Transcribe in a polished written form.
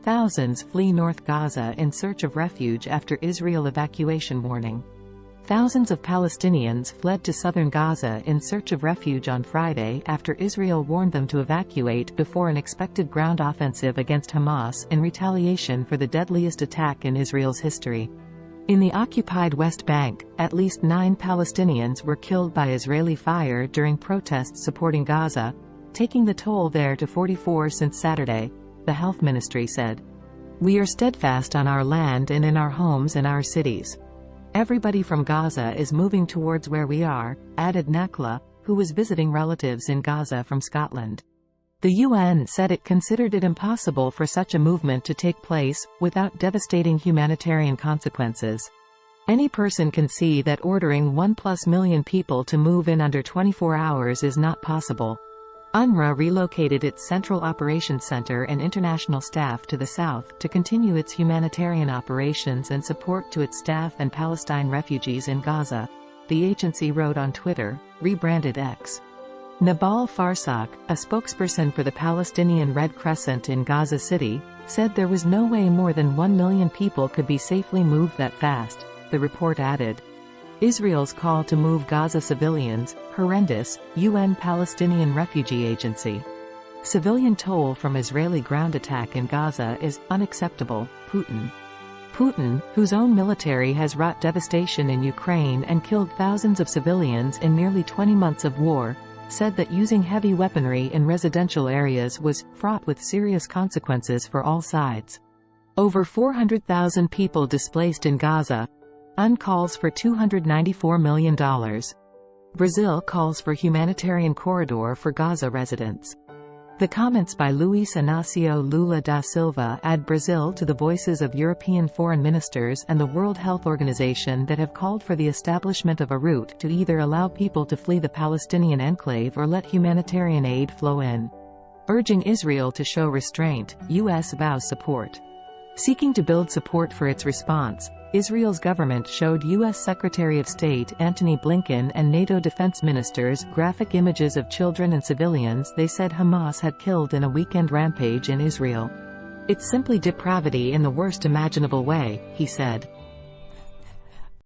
Thousands flee North Gaza in search of refuge after Israel evacuation warning. Thousands of Palestinians fled to southern Gaza in search of refuge on Friday after Israel warned them to evacuate before an expected ground offensive against Hamas in retaliation for the deadliest attack in Israel's history. In the occupied West Bank, at least 9 Palestinians were killed by Israeli fire during protests supporting Gaza, taking the toll there to 44 since Saturday, the health ministry said. "We are steadfast on our land and in our homes and our cities. Everybody from Gaza is moving towards where we are," added Nakla, who was visiting relatives in Gaza from Scotland. The UN said it considered it impossible for such a movement to take place without devastating humanitarian consequences. "Any person can see that ordering 1+ million people to move in under 24 hours is not possible." UNRWA relocated its Central Operations Center and international staff to the south to continue its humanitarian operations and support to its staff and Palestine refugees in Gaza, the agency wrote on Twitter, rebranded X. Nabal Farsak, a spokesperson for the Palestinian Red Crescent in Gaza City, said there was no way more than 1 million people could be safely moved that fast, the report added. Israel's call to move Gaza civilians, horrendous, UN Palestinian Refugee Agency. Civilian toll from Israeli ground attack in Gaza is unacceptable, Putin. Putin, whose own military has wrought devastation in Ukraine and killed thousands of civilians in nearly 20 months of war, said that using heavy weaponry in residential areas was fraught with serious consequences for all sides. Over 400,000 people displaced in Gaza. UN calls for $294 million. Brazil calls for humanitarian corridor for Gaza residents. The comments by Luiz Inácio Lula da Silva add Brazil to the voices of European foreign ministers and the World Health Organization that have called for the establishment of a route to either allow people to flee the Palestinian enclave or let humanitarian aid flow in. Urging Israel to show restraint, U.S. vows support. Seeking to build support for its response, Israel's government showed U.S. Secretary of State Antony Blinken and NATO defense ministers graphic images of children and civilians they said Hamas had killed in a weekend rampage in Israel. "It's simply depravity in the worst imaginable way," he said.